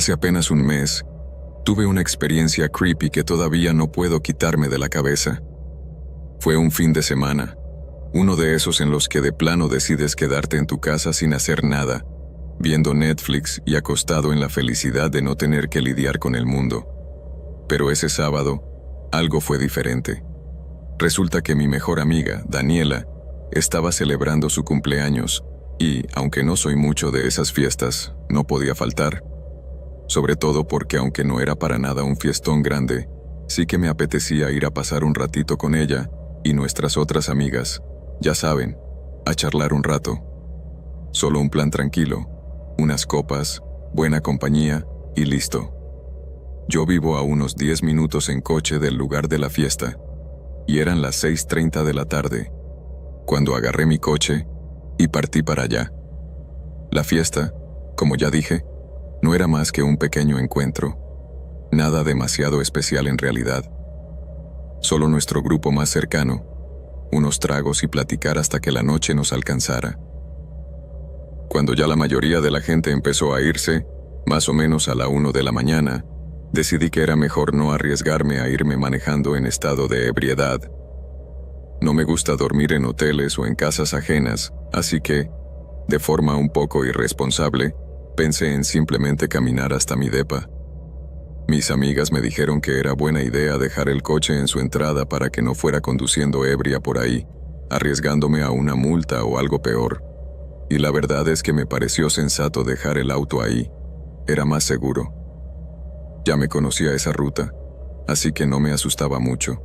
Hace apenas un mes, tuve una experiencia creepy que todavía no puedo quitarme de la cabeza. Fue un fin de semana, uno de esos en los que de plano decides quedarte en tu casa sin hacer nada, viendo Netflix y acostado en la felicidad de no tener que lidiar con el mundo. Pero ese sábado, algo fue diferente. Resulta que mi mejor amiga, Daniela, estaba celebrando su cumpleaños y, aunque no soy mucho de esas fiestas, no podía faltar. Sobre todo porque aunque no era para nada un fiestón grande, sí que me apetecía ir a pasar un ratito con ella y nuestras otras amigas, ya saben, a charlar un rato. Solo un plan tranquilo, unas copas, buena compañía y listo. Yo vivo a unos 10 minutos en coche del lugar de la fiesta, y eran las 6:30 de la tarde, cuando agarré mi coche y partí para allá. La fiesta, como ya dije, no era más que un pequeño encuentro, nada demasiado especial en realidad. Solo nuestro grupo más cercano, unos tragos y platicar hasta que la noche nos alcanzara. Cuando ya la mayoría de la gente empezó a irse, más o menos a la 1 de la mañana, decidí que era mejor no arriesgarme a irme manejando en estado de ebriedad. No me gusta dormir en hoteles o en casas ajenas, así que, de forma un poco irresponsable, pensé en simplemente caminar hasta mi depa. Mis amigas me dijeron que era buena idea dejar el coche en su entrada para que no fuera conduciendo ebria por ahí, arriesgándome a una multa o algo peor. Y la verdad es que me pareció sensato dejar el auto ahí. Era más seguro. Ya me conocía esa ruta, así que no me asustaba mucho.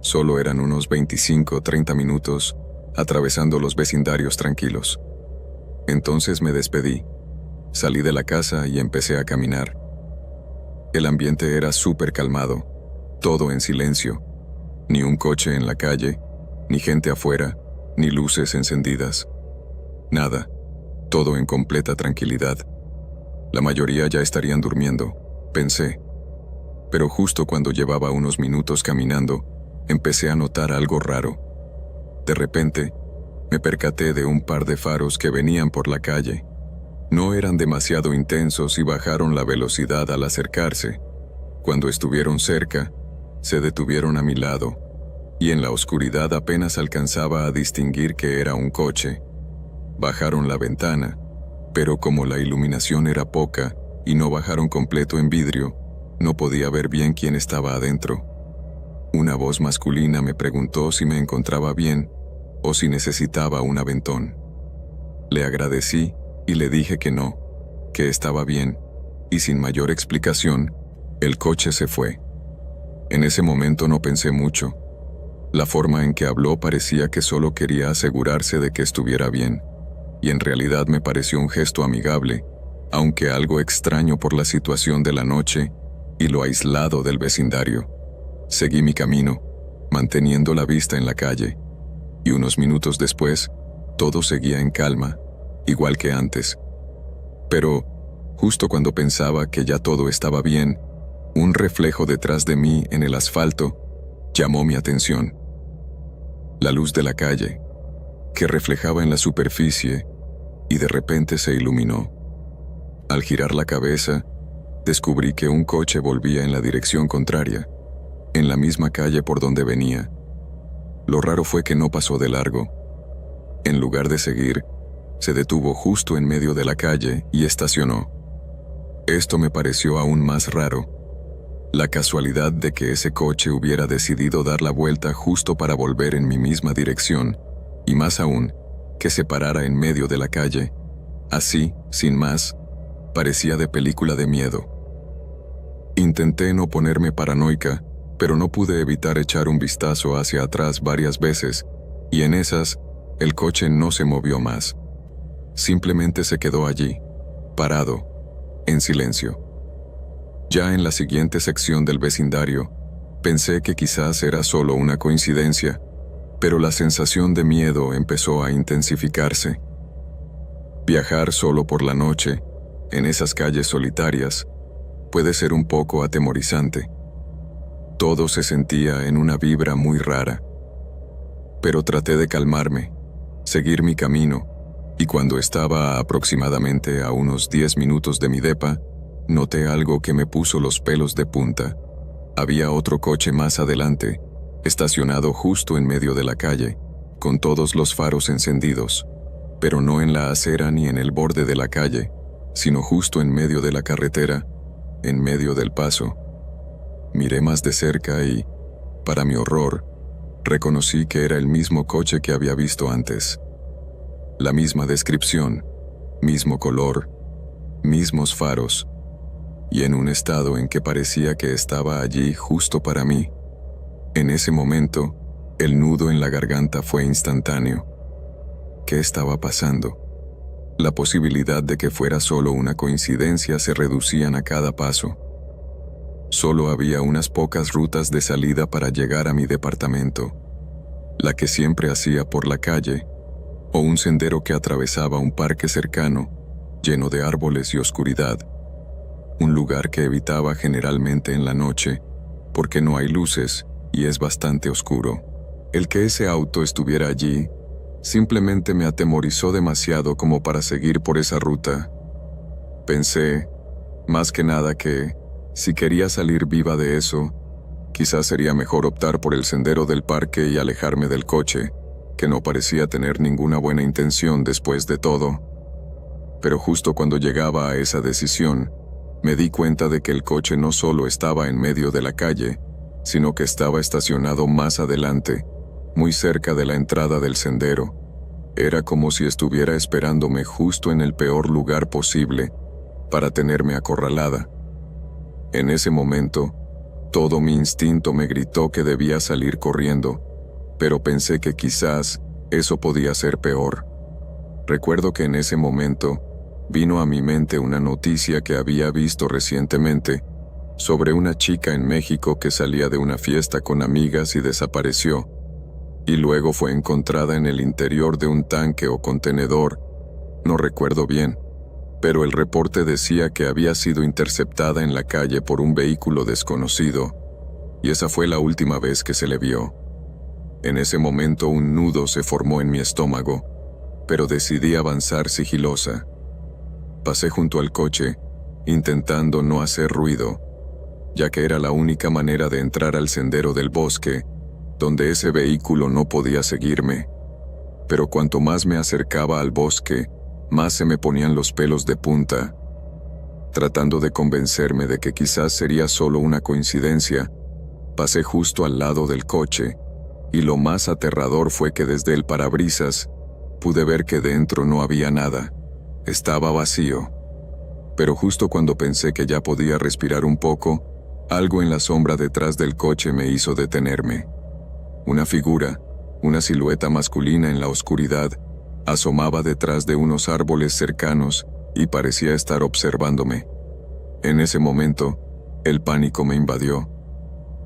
Solo eran unos 25 o 30 minutos atravesando los vecindarios tranquilos. Entonces me despedí. Salí de la casa y empecé a caminar. El ambiente era súper calmado, todo en silencio. Ni un coche en la calle, ni gente afuera, ni luces encendidas. Nada, todo en completa tranquilidad. La mayoría ya estarían durmiendo, pensé. Pero justo cuando llevaba unos minutos caminando, empecé a notar algo raro. De repente, me percaté de un par de faros que venían por la calle. No eran demasiado intensos y bajaron la velocidad al acercarse. Cuando estuvieron cerca, se detuvieron a mi lado, y en la oscuridad apenas alcanzaba a distinguir que era un coche. Bajaron la ventana, pero como la iluminación era poca y no bajaron completo en vidrio, no podía ver bien quién estaba adentro. Una voz masculina me preguntó si me encontraba bien o si necesitaba un aventón. Le agradecí y le dije que no, que estaba bien, y sin mayor explicación, el coche se fue. En ese momento no pensé mucho. La forma en que habló parecía que solo quería asegurarse de que estuviera bien, y en realidad me pareció un gesto amigable, aunque algo extraño por la situación de la noche y lo aislado del vecindario. Seguí mi camino, manteniendo la vista en la calle, y unos minutos después, todo seguía en calma, igual que antes. Pero, justo cuando pensaba que ya todo estaba bien, un reflejo detrás de mí en el asfalto llamó mi atención. La luz de la calle, que reflejaba en la superficie y de repente se iluminó. Al girar la cabeza, descubrí que un coche volvía en la dirección contraria, en la misma calle por donde venía. Lo raro fue que no pasó de largo. En lugar de seguir, se detuvo justo en medio de la calle y estacionó. Esto me pareció aún más raro. La casualidad de que ese coche hubiera decidido dar la vuelta justo para volver en mi misma dirección, y más aún, que se parara en medio de la calle. Así, sin más, parecía de película de miedo. Intenté no ponerme paranoica, pero no pude evitar echar un vistazo hacia atrás varias veces, y en esas, el coche no se movió más. Simplemente se quedó allí, parado, en silencio. Ya en la siguiente sección del vecindario, pensé que quizás era solo una coincidencia, pero la sensación de miedo empezó a intensificarse. Viajar solo por la noche, en esas calles solitarias, puede ser un poco atemorizante. Todo se sentía en una vibra muy rara. Pero traté de calmarme, seguir mi camino, y cuando estaba aproximadamente a unos 10 minutos de mi depa, Noté algo que me puso los pelos de punta. Había otro coche más adelante, estacionado justo en medio de la calle, con todos los faros encendidos, pero no en la acera ni en el borde de la calle, sino justo en medio de la carretera, en medio del paso. Miré más de cerca y, para mi horror, reconocí que era el mismo coche que había visto antes. La misma descripción, mismo color, mismos faros, y en un estado en que parecía que estaba allí justo para mí. En ese momento, el nudo en la garganta fue instantáneo. ¿Qué estaba pasando? La posibilidad de que fuera solo una coincidencia se reducían a cada paso. Solo había unas pocas rutas de salida para llegar a mi departamento, la que siempre hacía por la calle, o un sendero que atravesaba un parque cercano, lleno de árboles y oscuridad, un lugar que evitaba generalmente en la noche, porque no hay luces y es bastante oscuro. El que ese auto estuviera allí simplemente me atemorizó demasiado como para seguir por esa ruta. Pensé, más que nada, que, si quería salir viva de eso, quizás sería mejor optar por el sendero del parque y alejarme del coche, que no parecía tener ninguna buena intención después de todo. Pero justo cuando llegaba a esa decisión, me di cuenta de que el coche no solo estaba en medio de la calle, sino que estaba estacionado más adelante, muy cerca de la entrada del sendero. Era como si estuviera esperándome justo en el peor lugar posible, para tenerme acorralada. En ese momento, todo mi instinto me gritó que debía salir corriendo, pero pensé que quizás eso podía ser peor. Recuerdo que en ese momento vino a mi mente una noticia que había visto recientemente sobre una chica en México que salía de una fiesta con amigas y desapareció, y luego fue encontrada en el interior de un tanque o contenedor, no recuerdo bien, pero el reporte decía que había sido interceptada en la calle por un vehículo desconocido, y esa fue la última vez que se le vio. En ese momento un nudo se formó en mi estómago, pero decidí avanzar sigilosa. Pasé junto al coche, intentando no hacer ruido, ya que era la única manera de entrar al sendero del bosque, donde ese vehículo no podía seguirme. Pero cuanto más me acercaba al bosque, más se me ponían los pelos de punta. Tratando de convencerme de que quizás sería solo una coincidencia, pasé justo al lado del coche, y lo más aterrador fue que desde el parabrisas pude ver que dentro no había nada. Estaba vacío. Pero justo cuando pensé que ya podía respirar un poco, algo en la sombra detrás del coche me hizo detenerme. Una figura, una silueta masculina en la oscuridad, asomaba detrás de unos árboles cercanos y parecía estar observándome. En ese momento, el pánico me invadió.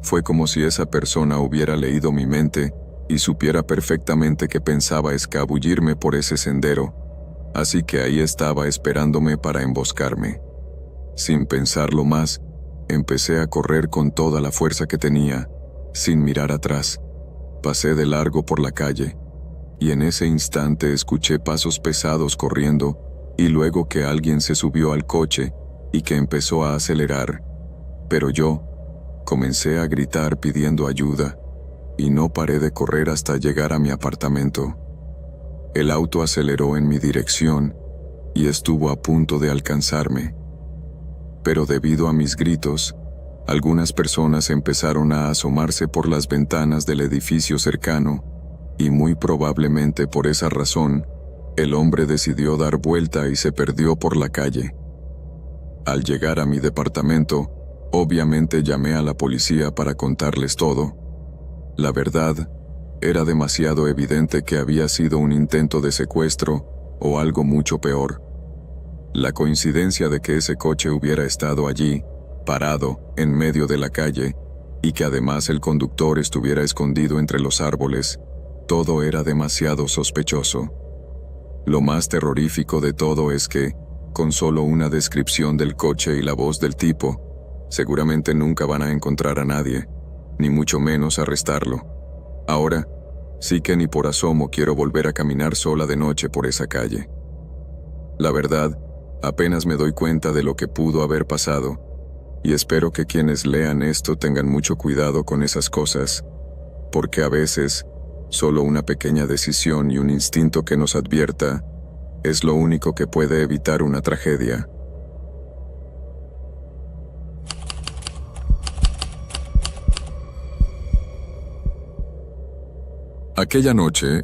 Fue como si esa persona hubiera leído mi mente y supiera perfectamente que pensaba escabullirme por ese sendero, así que ahí estaba esperándome para emboscarme. Sin pensarlo más, empecé a correr con toda la fuerza que tenía, sin mirar atrás. Pasé de largo por la calle, y en ese instante escuché pasos pesados corriendo, y luego que alguien se subió al coche y que empezó a acelerar. Pero yo comencé a gritar pidiendo ayuda, y no paré de correr hasta llegar a mi apartamento. El auto aceleró en mi dirección y estuvo a punto de alcanzarme. Pero debido a mis gritos, algunas personas empezaron a asomarse por las ventanas del edificio cercano, y muy probablemente por esa razón, el hombre decidió dar vuelta y se perdió por la calle. Al llegar a mi departamento, obviamente llamé a la policía para contarles todo. La verdad, era demasiado evidente que había sido un intento de secuestro o algo mucho peor. La coincidencia de que ese coche hubiera estado allí, parado, en medio de la calle, y que además el conductor estuviera escondido entre los árboles, todo era demasiado sospechoso. Lo más terrorífico de todo es que, con solo una descripción del coche y la voz del tipo, seguramente nunca van a encontrar a nadie, ni mucho menos arrestarlo. Ahora, sí que ni por asomo quiero volver a caminar sola de noche por esa calle. La verdad, Apenas me doy cuenta de lo que pudo haber pasado, y espero que quienes lean esto tengan mucho cuidado con esas cosas, porque a veces, solo una pequeña decisión y un instinto que nos advierta es lo único que puede evitar una tragedia. Aquella noche